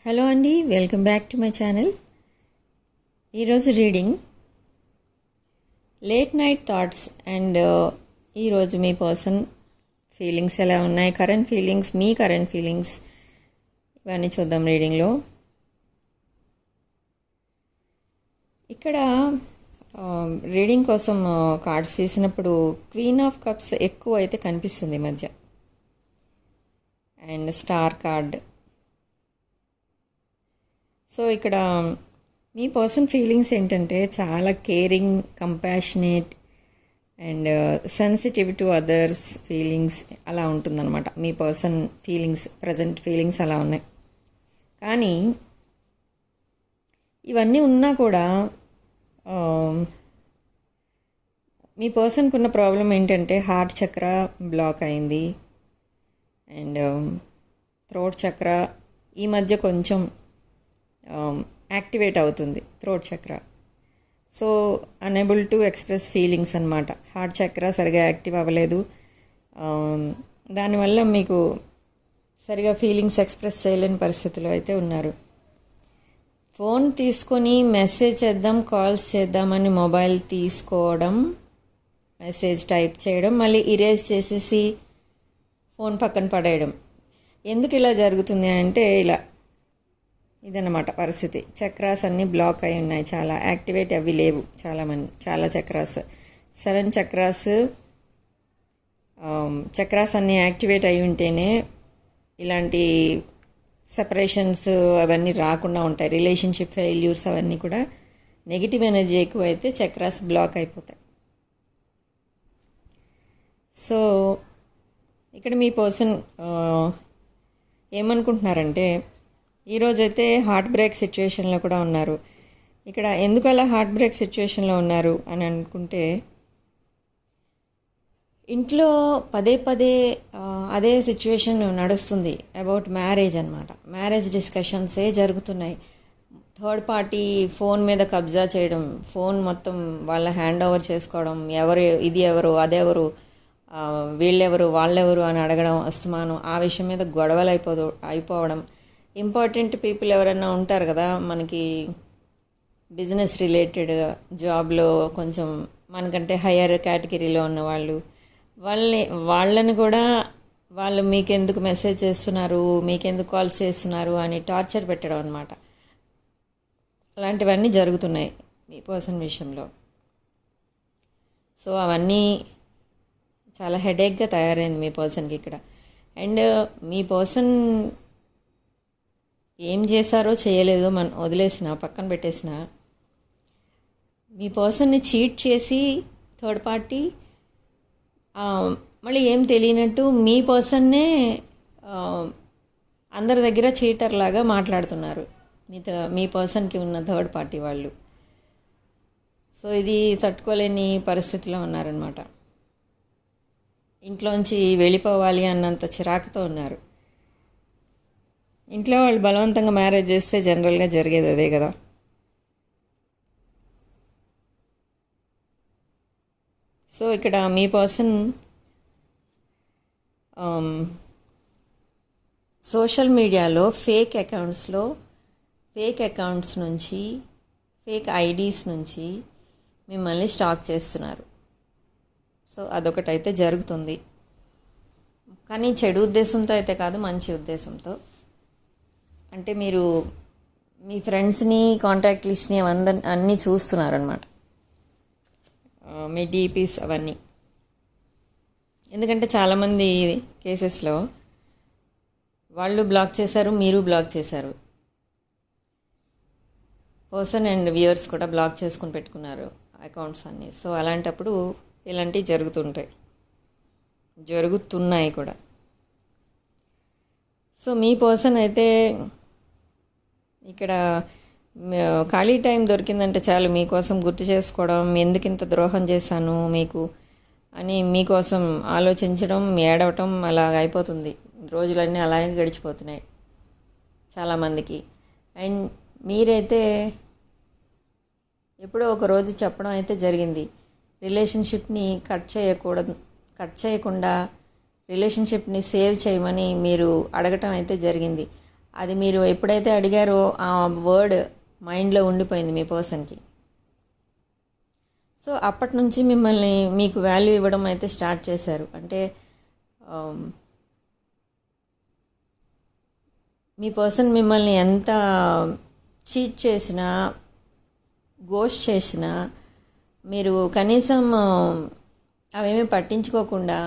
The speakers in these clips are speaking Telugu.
హలో అండి, welcome back to my channel. ఈరోజు reading late night thoughts and ఈరోజు మీ పర్సన్ ఫీలింగ్స్ ఎలా ఉన్నాయి, కరెంట్ ఫీలింగ్స్ ఇవన్నీ చూద్దాం రీడింగ్లో. ఇక్కడ రీడింగ్ కోసం కార్డ్స్ తీసినప్పుడు క్వీన్ ఆఫ్ కప్స్ ఎక్కువ అయితే కనిపిస్తుంది ఈ మధ్య, అండ్ స్టార్ కార్డ్. సో ఇక్కడ మీ పర్సన్ ఫీలింగ్స్ ఏంటంటే చాలా caring, compassionate and sensitive to others feelings అలా ఉంటుందన్నమాట. మీ పర్సన్ ఫీలింగ్స్, ప్రజెంట్ ఫీలింగ్స్ అలా ఉన్నాయి. కానీ ఇవన్నీ ఉన్నా కూడా మీ పర్సన్కి ఉన్న ప్రాబ్లం ఏంటంటే హార్ట్ చక్ర బ్లాక్ అయింది అండ్ థ్రోట్ చక్ర ఈ మధ్య కొంచెం యాక్టివేట్ అవుతుంది. థ్రోట్ చక్ర so unable to express feelings అనమాట. హార్ట్ చక్ర సరిగా యాక్టివ్ అవ్వలేదు, దానివల్ల మీకు సరిగా ఫీలింగ్స్ ఎక్స్ప్రెస్ చేయలేని పరిస్థితిలో అయితే ఉన్నారు. ఫోన్ తీసుకొని మెసేజ్ చేద్దాం, కాల్స్ చేద్దామని మొబైల్ తీసుకోవడం, మెసేజ్ టైప్ చేయడం, మళ్ళీ ఇరేజ్ చేసేసి ఫోన్ పక్కన పడేయడం. ఎందుకు ఇలా జరుగుతుంది అంటే ఇలా ఇదన్నమాట పరిస్థితి. చక్రాస్ అన్నీ బ్లాక్ అయి ఉన్నాయి, చాలా యాక్టివేట్ అవి లేవు. చాలా చక్రాస్ 7 చక్రాస్ అన్నీ యాక్టివేట్ అయి ఉంటేనే ఇలాంటి సెపరేషన్స్ అవన్నీ రాకుండా ఉంటాయి. రిలేషన్షిప్ ఫెయిల్యూర్స్ అవన్నీ కూడా నెగిటివ్ ఎనర్జీ ఎక్కువ అయితే చక్రాస్ బ్లాక్ అయిపోతాయి. సో ఇక్కడ మీ పర్సన్ ఏమనుకుంటున్నారంటే ఈరోజైతే హార్ట్ బ్రేక్ సిచ్యువేషన్లో కూడా ఉన్నారు. ఇక్కడ ఎందుకు అలా హార్ట్ బ్రేక్ సిచ్యువేషన్లో ఉన్నారు అని అనుకుంటే, ఇంట్లో పదే అదే సిచ్యువేషన్ నడుస్తుంది అబౌట్ మ్యారేజ్ అనమాట. మ్యారేజ్ డిస్కషన్సే జరుగుతున్నాయి. థర్డ్ పార్టీ ఫోన్ మీద కబ్జా చేయడం, ఫోన్ మొత్తం వాళ్ళ హ్యాండ్ ఓవర్ చేసుకోవడం, ఇది ఎవరు అదెవరు, వీళ్ళెవరు వాళ్ళెవరు అని అడగడం, అస్తమానం ఆ విషయం మీద గొడవలు అయిపోవడం. ఇంపార్టెంట్ పీపుల్ ఎవరైనా ఉంటారు కదా మనకి, బిజినెస్ రిలేటెడ్ జాబ్లో కొంచెం మనకంటే హయ్యర్ కేటగిరీలో ఉన్న వాళ్ళని కూడా వాళ్ళు మీకెందుకు మెసేజ్ చేస్తున్నారు, మీకెందుకు కాల్స్ చేస్తున్నారు అని టార్చర్ పెట్టడం అనమాట. అలాంటివన్నీ జరుగుతున్నాయి మీ పర్సన్ విషయంలో. సో అవన్నీ చాలా హెడేక్గా తయారైంది మీ పర్సన్కి ఇక్కడ. అండ్ మీ పర్సన్ ఏం చేశారో చేయలేదో మనం వదిలేసిన, పక్కన పెట్టేసిన, మీ పర్సన్ని చీట్ చేసి థర్డ్ పార్టీ మళ్ళీ ఏం తెలియనట్టు మీ పర్సన్నే అందరి దగ్గర చీటర్ లాగా మాట్లాడుతున్నారు మీ పర్సన్కి ఉన్న థర్డ్ పార్టీ వాళ్ళు. సో ఇది తట్టుకోలేని పరిస్థితిలో ఉన్నారనమాట. ఇంట్లోంచి వెళ్ళిపోవాలి అన్నంత చిరాకుతో ఉన్నారు. ఇంట్లో వాళ్ళు బలవంతంగా మ్యారేజ్ చేస్తే జనరల్గా జరిగేది అదే కదా. సో ఇక్కడ మీ పర్సన్ సోషల్ మీడియాలో ఫేక్ అకౌంట్స్ నుంచి, ఫేక్ ఐడీస్ నుంచి మిమ్మల్ని స్టాక్ చేస్తున్నారు. సో అదొకటైతే జరుగుతుంది. కానీ చెడు ఉద్దేశంతో అయితే కాదు, మంచి ఉద్దేశంతో. అంటే మీరు మీ ఫ్రెండ్స్ని, కాంటాక్ట్ లిస్ట్ని అన్నీ చూస్తున్నారనమాట, మీ డీపీస్ అవన్నీ. ఎందుకంటే చాలామంది కేసెస్లో వాళ్ళు బ్లాక్ చేశారు, మీరు బ్లాక్ చేశారు, పర్సన్ అండ్ వ్యూవర్స్ కూడా బ్లాక్ చేసుకుని పెట్టుకున్నారు అకౌంట్స్ అన్నీ. సో అలాంటప్పుడు ఇలాంటివి జరుగుతున్నాయి కూడా. సో మీ పర్సన్ అయితే ఇక్కడ ఖాళీ టైం దొరికిందంటే చాలు మీకోసం గుర్తు చేసుకోవడం, ఎందుకు ఇంత ద్రోహం చేశాను మీకు అని మీకోసం ఆలోచించడం, ఏడవటం అలా అయిపోతుంది. రోజులన్నీ అలాగే గడిచిపోతున్నాయి చాలామందికి. అండ్ మీరైతే ఎప్పుడో ఒక రోజు చెప్పడం అయితే జరిగింది, రిలేషన్షిప్ని కట్ చేయకుండా రిలేషన్షిప్ని సేవ్ చేయమని మీరు అడగటం అయితే జరిగింది. అది మీరు ఎప్పుడైతే అడిగారో ఆ వర్డ్ మైండ్లో ఉండిపోయింది మీ పర్సన్కి. సో అప్పటి నుంచి మిమ్మల్ని మీకు వాల్యూ ఇవ్వడం అయితే స్టార్ట్ చేశారు. అంటే మీ పర్సన్ మిమ్మల్ని ఎంత చీట్ చేసినా, గోస్ట్ చేసినా మీరు కనీసం అవేమీ పట్టించుకోకుండా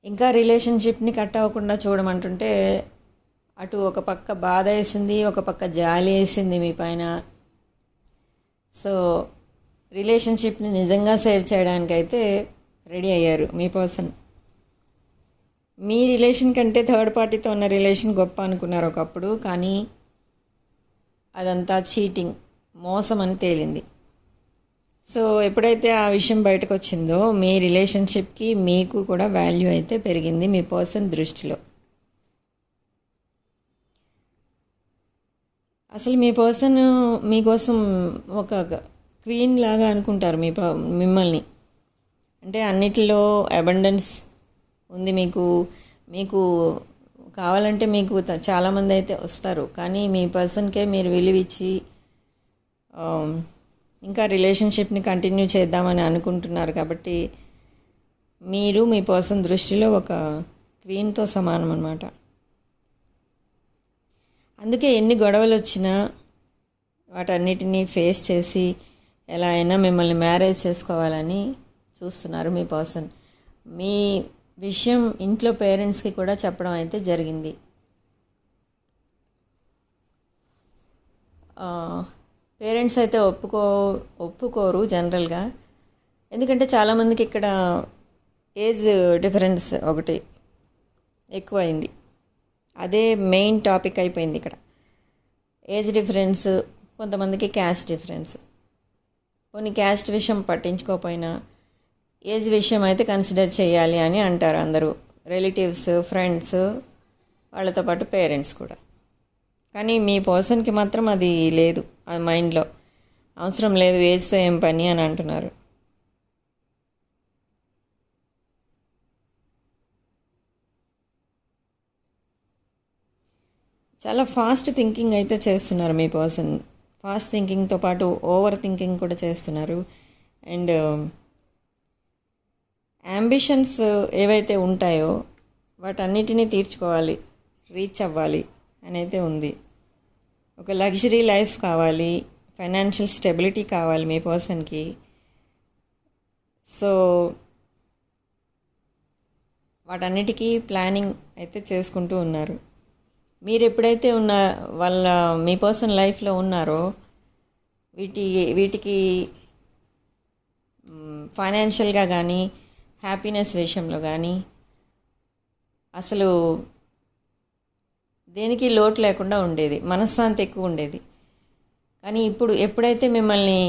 ఇంకా రిలేషన్షిప్ని కట్ అవ్వకుండా చూడమంటుంటే అటు ఒక పక్క బాధ వేసింది, ఒక పక్క జాలి వేసింది మీ పైన. సో రిలేషన్షిప్ని నిజంగా సేవ్ చేయడానికైతే రెడీ అయ్యారు మీ పర్సన్. మీ రిలేషన్ కంటే థర్డ్ పార్టీతో ఉన్న రిలేషన్ గొప్ప అనుకున్నారు ఒకప్పుడు, కానీ అదంతా చీటింగ్, మోసం అని తేలింది. సో ఎప్పుడైతే ఆ విషయం బయటకు వచ్చిందో మీ రిలేషన్షిప్కి మీకు కూడా వాల్యూ అయితే పెరిగింది మీ పర్సన్ దృష్టిలో. అసలు మీ పర్సన్ మీకోసం ఒక క్వీన్ లాగా అనుకుంటారు మిమ్మల్ని. అంటే అన్నిటిలో అబండెన్స్ ఉంది మీకు. మీకు కావాలంటే మీకు చాలామంది అయితే వస్తారు, కానీ మీ పర్సన్కే మీరు విలువిచ్చి ఇంకా రిలేషన్షిప్ని కంటిన్యూ చేద్దామని అనుకుంటున్నారు. కాబట్టి మీరు మీ పర్సన్ దృష్టిలో ఒక క్వీన్తో సమానం అన్నమాట. అందుకే ఎన్ని గొడవలు వచ్చినా వాటన్నిటినీ ఫేస్ చేసి ఎలా అయినా మిమ్మల్ని మ్యారేజ్ చేసుకోవాలని చూస్తున్నారు మీ పర్సన్. మీ విషయం ఇంట్లో పేరెంట్స్కి కూడా చెప్పడం అయితే జరిగింది. పేరెంట్స్ అయితే ఒప్పుకోరు జనరల్గా, ఎందుకంటే చాలామందికి ఇక్కడ ఏజ్ డిఫరెన్స్ ఒకటి ఎక్కువైంది. అదే మెయిన్ టాపిక్ అయిపోయింది ఇక్కడ. ఏజ్ డిఫరెన్స్, కొంతమందికి క్యాస్ట్ డిఫరెన్స్. కొన్ని క్యాస్ట్ విషయం పట్టించుకోకపోయినా ఏజ్ విషయం అయితే కన్సిడర్ చేయాలి అని అంటారు అందరూ, రిలేటివ్స్, ఫ్రెండ్స్, వాళ్ళతో పాటు పేరెంట్స్ కూడా. కానీ మీ పర్సన్కి మాత్రం అది లేదు, అది మైండ్లో అవసరం లేదు, ఏజ్తో ఏం పని అని అంటున్నారు. చాలా ఫాస్ట్ థింకింగ్ అయితే చేస్తున్నారు మీ పర్సన్. ఫాస్ట్ థింకింగ్తో పాటు ఓవర్ థింకింగ్ కూడా చేస్తున్నారు. అండ్ యాంబిషన్స్ ఏవైతే ఉంటాయో వాటన్నిటినీ తీర్చుకోవాలి, రీచ్ అవ్వాలి అని అయితే ఉంది. ఒక లగ్జరీ లైఫ్ కావాలి, ఫైనాన్షియల్ స్టెబిలిటీ కావాలి మీ పర్సన్కి. సో వాటన్నిటికీ ప్లానింగ్ అయితే చేసుకుంటూ ఉన్నారు. మీరు ఎప్పుడైతే మీ పర్సన్ లైఫ్లో ఉన్నారో వీటికి ఫైనాన్షియల్గా కానీ హ్యాపీనెస్ విషయంలో కానీ అసలు దేనికి లోటు లేకుండా ఉండేది, మనశ్శాంతి ఎక్కువ ఉండేది. కానీ ఇప్పుడు ఎప్పుడైతే మిమ్మల్ని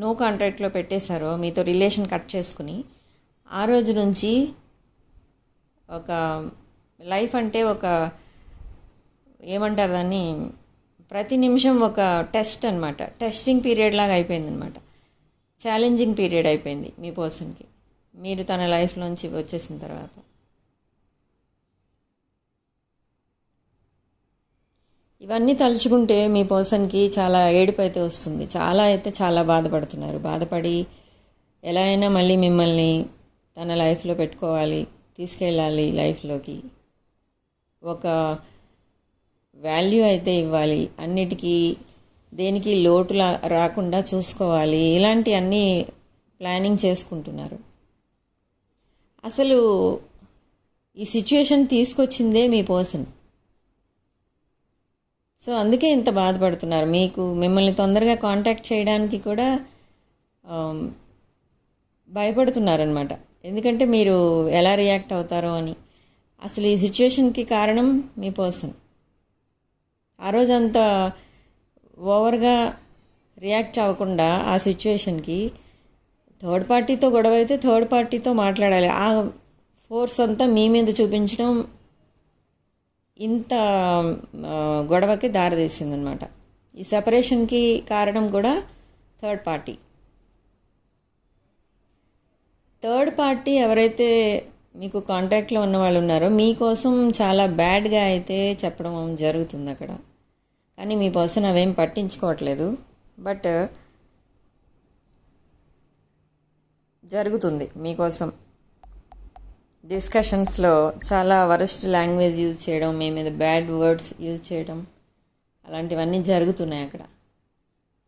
నో కాంట్రాక్ట్లో పెట్టేశారో, మీతో రిలేషన్ కట్ చేసుకుని, ఆ రోజు నుంచి ఒక లైఫ్ అంటే ఒక ఏమంటారు దాన్ని, ప్రతి నిమిషం ఒక టెస్ట్ అనమాట. టెస్టింగ్ పీరియడ్ లాగా అయిపోయిందనమాట. ఛాలెంజింగ్ పీరియడ్ అయిపోయింది మీ పర్సన్కి మీరు తన లైఫ్లోంచి వచ్చేసిన తర్వాత. ఇవన్నీ తలుచుకుంటే మీ పర్సన్కి చాలా ఏడుపు అయితే వస్తుంది. చాలా బాధపడుతున్నారు. బాధపడి ఎలా అయినా మళ్ళీ మిమ్మల్ని తన లైఫ్లో పెట్టుకోవాలి, తీసుకెళ్ళాలి లైఫ్లోకి, ఒక వాల్యూ అయితే ఇవ్వాలి, అన్నిటికీ దేనికి లోటు రాకుండా చూసుకోవాలి, ఇలాంటి అన్నీ ప్లానింగ్ చేసుకుంటున్నారు. అసలు ఈ సిచ్యువేషన్ తీసుకొచ్చిందే మీ పర్సన్. సో అందుకే ఇంత బాధపడుతున్నారు. మిమ్మల్ని తొందరగా కాంటాక్ట్ చేయడానికి కూడా భయపడుతున్నారనమాట. ఎందుకంటే మీరు ఎలా రియాక్ట్ అవుతారో అని. అసలు ఈ సిచ్యువేషన్కి కారణం మీ పర్సన్. ఆ రోజంతా ఓవర్గా రియాక్ట్ అవ్వకుండా ఆ సిచ్యువేషన్కి థర్డ్ పార్టీతో గొడవ అయితే థర్డ్ పార్టీతో మాట్లాడాలి. ఆ ఫోర్స్ అంతా మీ మీద చూపించడం ఇంత గొడవకి దారితీసిందనమాట. ఈ సెపరేషన్కి కారణం కూడా థర్డ్ పార్టీ. థర్డ్ పార్టీ ఎవరైతే మీకు కాంటాక్ట్లో ఉన్న వాళ్ళు ఉన్నారో మీకోసం చాలా బ్యాడ్గా అయితే చెప్పడం జరుగుతుంది అక్కడ. కానీ మీ పర్సన్ అవేం పట్టించుకోవట్లేదు. బట్ జరుగుతుంది మీకోసం. డిస్కషన్స్లో చాలా వరస్ట్ లాంగ్వేజ్ యూజ్ చేయడం, మీ మీద బ్యాడ్ వర్డ్స్ యూజ్ చేయడం, అలాంటివన్నీ జరుగుతున్నాయి అక్కడ.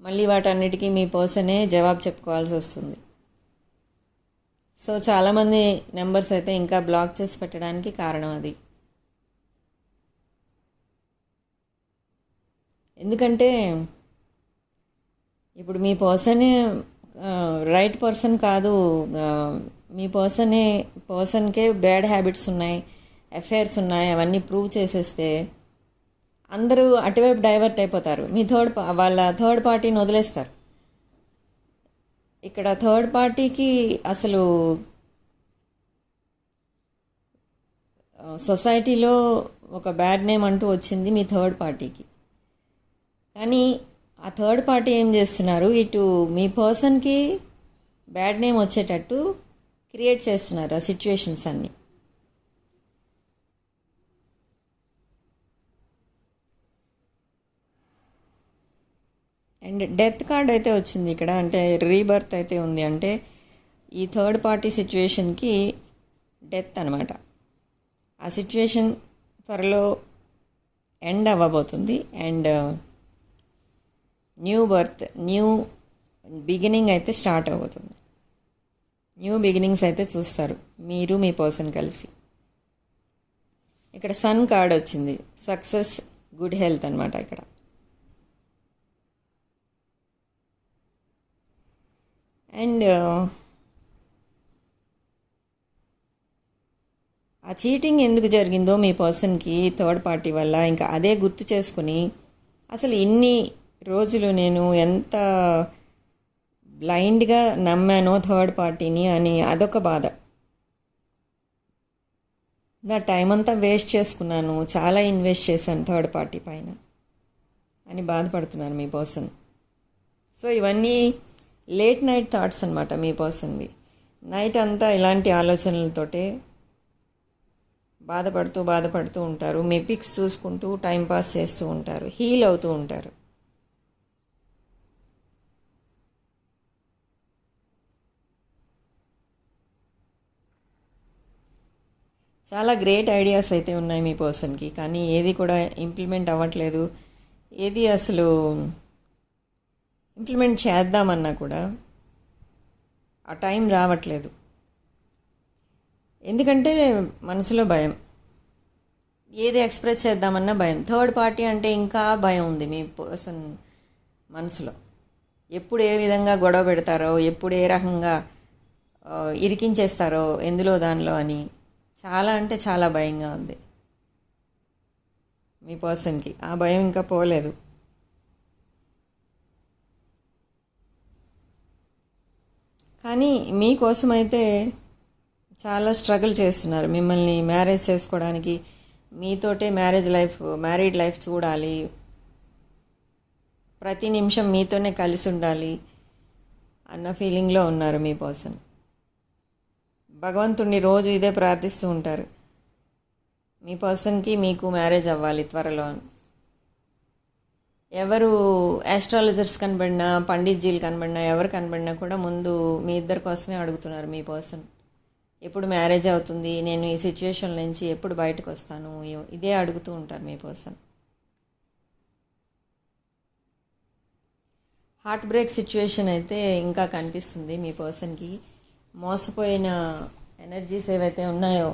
మళ్ళీ వాటన్నిటికీ మీ పర్సనే జవాబు చెప్పుకోవాల్సి వస్తుంది. సో చాలామంది నెంబర్స్ అయితే ఇంకా బ్లాక్ చేసి పెట్టడానికి కారణం అది. ఎందుకంటే ఇప్పుడు మీ పర్సనే రైట్ పర్సన్ కాదు, మీ పర్సన్కే బ్యాడ్ హ్యాబిట్స్ ఉన్నాయి, అఫైర్స్ ఉన్నాయి, అవన్నీ ప్రూవ్ చేసేస్తే అందరూ అటువైపు డైవర్ట్ అయిపోతారు. మీ వాళ్ళ థర్డ్ పార్టీని వదిలేస్తారు. ఇక్కడ థర్డ్ పార్టీకి అసలు సొసైటీలో ఒక బ్యాడ్ నేమ్ అంటూ వచ్చింది మీ థర్డ్ పార్టీకి. కానీ ఆ థర్డ్ పార్టీ ఏం చేస్తున్నారు, ఇటు మీ పర్సన్కి బ్యాడ్ నేమ్ వచ్చేటట్టు క్రియేట్ చేస్తున్నారు ఆ సిచ్యువేషన్స్ అన్నీ. అండ్ డెత్ కార్డ్ అయితే వచ్చింది ఇక్కడ, అంటే రీబర్త్ అయితే ఉంది. అంటే ఈ థర్డ్ పార్టీ సిచ్యువేషన్కి డెత్ అనమాట. ఆ సిచ్యువేషన్ త్వరలో ఎండ్ అవ్వబోతుంది. And new birth, new beginning అయితే స్టార్ట్ అవ్వబోతుంది. న్యూ బిగినింగ్స్ అయితే చూస్తారు మీరు మీ పర్సన్ కలిసి. ఇక్కడ సన్ కార్డ్ వచ్చింది, సక్సెస్, గుడ్ హెల్త్ అనమాట ఇక్కడ. అండ్ ఆ చీటింగ్ ఎందుకు జరిగిందో మీ పర్సన్కి థర్డ్ పార్టీ వల్ల, ఇంకా అదే గుర్తు చేసుకుని అసలు ఇన్ని రోజులు నేను ఎంత బ్లైండ్గా నమ్మానో థర్డ్ పార్టీని అని అదొక బాధ. నా టైం అంతా వేస్ట్ చేసుకున్నాను, చాలా ఇన్వెస్ట్ చేశాను థర్డ్ పార్టీ పైన అని బాధపడుతున్నారు మీ పర్సన్. సో ఇవన్నీ లేట్ నైట్ థాట్స్ అనమాట మీ పర్సన్వి. నైట్ అంతా ఇలాంటి ఆలోచనలతోటే బాధపడుతూ ఉంటారు. మీ పిక్స్ చూసుకుంటూ టైంపాస్ చేస్తూ ఉంటారు, హీల్ అవుతూ ఉంటారు. చాలా గ్రేట్ ఐడియాస్ అయితే ఉన్నాయి మీ పర్సన్కి, కానీ ఏది కూడా ఇంప్లిమెంట్ అవ్వట్లేదు. ఏది అసలు ఇంప్లిమెంట్ చేద్దామన్నా కూడా ఆ టైం రావట్లేదు. ఎందుకంటే మనసులో భయం, ఏది ఎక్స్ప్రెస్ చేద్దామన్నా భయం. థర్డ్ పార్టీ అంటే ఇంకా భయం ఉంది మీ పర్సన్ మనసులో. ఎప్పుడు ఏ విధంగా గొడవ పెడతారో, ఎప్పుడు ఏ రకంగా ఇరికించేస్తారో ఎందులో దానిలో అని చాలా అంటే చాలా భయంగా ఉంది మీ పర్సన్కి. ఆ భయం ఇంకా పోలేదు. కానీ మీకోసమైతే చాలా స్ట్రగుల్ చేస్తున్నారు. మిమ్మల్ని మ్యారేజ్ చేసుకోవడానికి, మీతోటే మ్యారీడ్ లైఫ్ చూడాలి, ప్రతి నిమిషం మీతోనే కలిసి ఉండాలి అన్న ఫీలింగ్లో ఉన్నారు మీ పర్సన్. భగవంతుడిని రోజు ఇదే ప్రార్థిస్తూ ఉంటారు, మీ పర్సన్కి మీకు మ్యారేజ్ అవ్వాలి త్వరలో. ఎవరు ఆస్ట్రాలజర్స్ కనబడినా, పండిట్జీలు కనబడినా, ఎవరు కనబడినా కూడా ముందు మీ ఇద్దరి కోసమే అడుగుతున్నారు మీ పర్సన్. ఎప్పుడు మ్యారేజ్ అవుతుంది, నేను ఈ సిచ్యువేషన్ నుంచి ఎప్పుడు బయటకు వస్తాను, ఇదే అడుగుతూ ఉంటారు మీ పర్సన్. హార్ట్ బ్రేక్ సిచ్యువేషన్ అయితే ఇంకా కనిపిస్తుంది మీ పర్సన్కి. మోసపోయిన ఎనర్జీస్ ఏవైతే ఉన్నాయో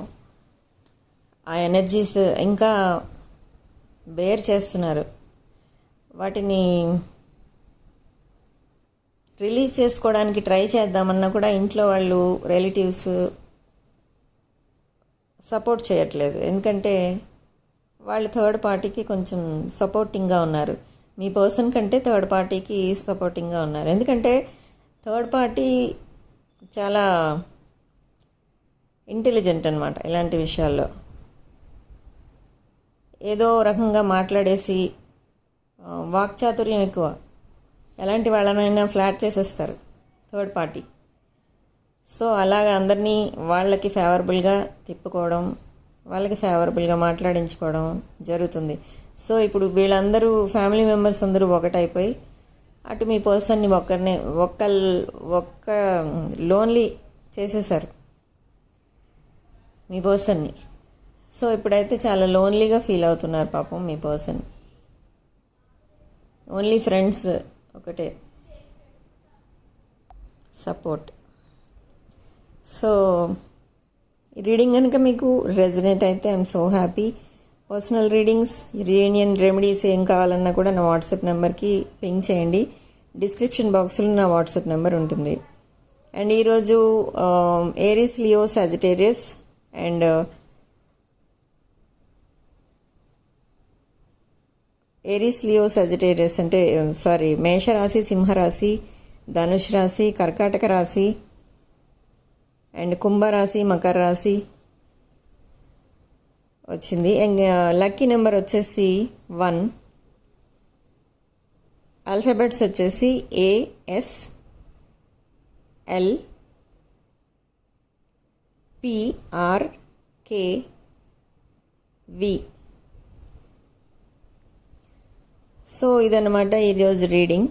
ఆ ఎనర్జీస్ ఇంకా బేర్ చేస్తున్నారు. వాటిని రిలీజ్ చేసుకోవడానికి ట్రై చేద్దామన్నా కూడా ఇంట్లో వాళ్ళు, రిలేటివ్స్ సపోర్ట్ చేయట్లేదు. ఎందుకంటే వాళ్ళు థర్డ్ పార్టీకి కొంచెం సపోర్టింగ్గా ఉన్నారు. మీ పర్సన్ కంటే థర్డ్ పార్టీకి సపోర్టింగ్గా ఉన్నారు. ఎందుకంటే థర్డ్ పార్టీ చాలా ఇంటెలిజెంట్ అనమాట ఇలాంటి విషయాల్లో. ఏదో రకంగా మాట్లాడేసి వాక్చాతుర్యం ఎక్కువ, ఎలాంటి వాళ్ళనైనా ఫ్లాట్ చేసేస్తారు థర్డ్ పార్టీ. సో అలాగ అందరినీ వాళ్ళకి ఫేవరబుల్గా తిప్పుకోవడం, వాళ్ళకి ఫేవరబుల్గా మాట్లాడించుకోవడం జరుగుతుంది. సో ఇప్పుడు వీళ్ళందరూ ఫ్యామిలీ మెంబర్స్ అందరూ ఒకటైపోయి అటు మీ పర్సన్ని ఒక్క లోన్లీ చేసేసారు మీ పర్సన్ని. సో ఇప్పుడైతే చాలా లోన్లీగా ఫీల్ అవుతున్నారు పాపం మీ పర్సన్. ఓన్లీ ఫ్రెండ్స్ ఒకటే సపోర్ట్. సో ఈ రీడింగ్ కనుక మీకు రెజనేట్ అయితే I'm so happy. Personal readings, reunion remedies ఏం కావాలన్నా కూడా నా వాట్సాప్ నెంబర్కి పింగ్ చేయండి. డిస్క్రిప్షన్ బాక్స్లో నా వాట్సాప్ నెంబర్ ఉంటుంది. అండ్ ఈరోజు Aries, Leo, Sagittarius and Aries, Leo, Sagittarius అంటే మేషరాశి, సింహరాశి, ధనుష్ రాశి, కర్కాటక రాశి అండ్ కుంభరాశి, మకర రాశి వచ్చింది. లక్కీ నెంబర్ వచ్చేసి 1. ఆల్ఫాబెట్స్ వచ్చేసి ASLPRKV. సో ఇదన్నమాట ఈరోజు రీడింగ్.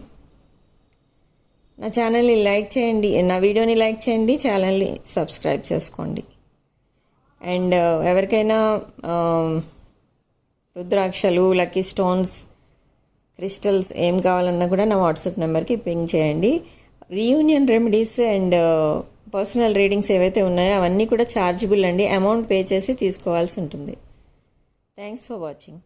నా ఛానల్ని లైక్ చేయండి, నా వీడియోని లైక్ చేయండి, ఛానల్ని సబ్స్క్రైబ్ చేసుకోండి. అండ్ ఎవరికైనా రుద్రాక్షలు, లక్కీ స్టోన్స్, క్రిస్టల్స్ ఏం కావాలన్నా కూడా నా వాట్సాప్ నెంబర్కి పింగ్ చేయండి. Reunion remedies and personal readings ఏవైతే ఉన్నాయో అవన్నీ కూడా ఛార్జబుల్ అండి. అమౌంట్ పే చేసి తీసుకోవాల్సి ఉంటుంది. Thanks for watching.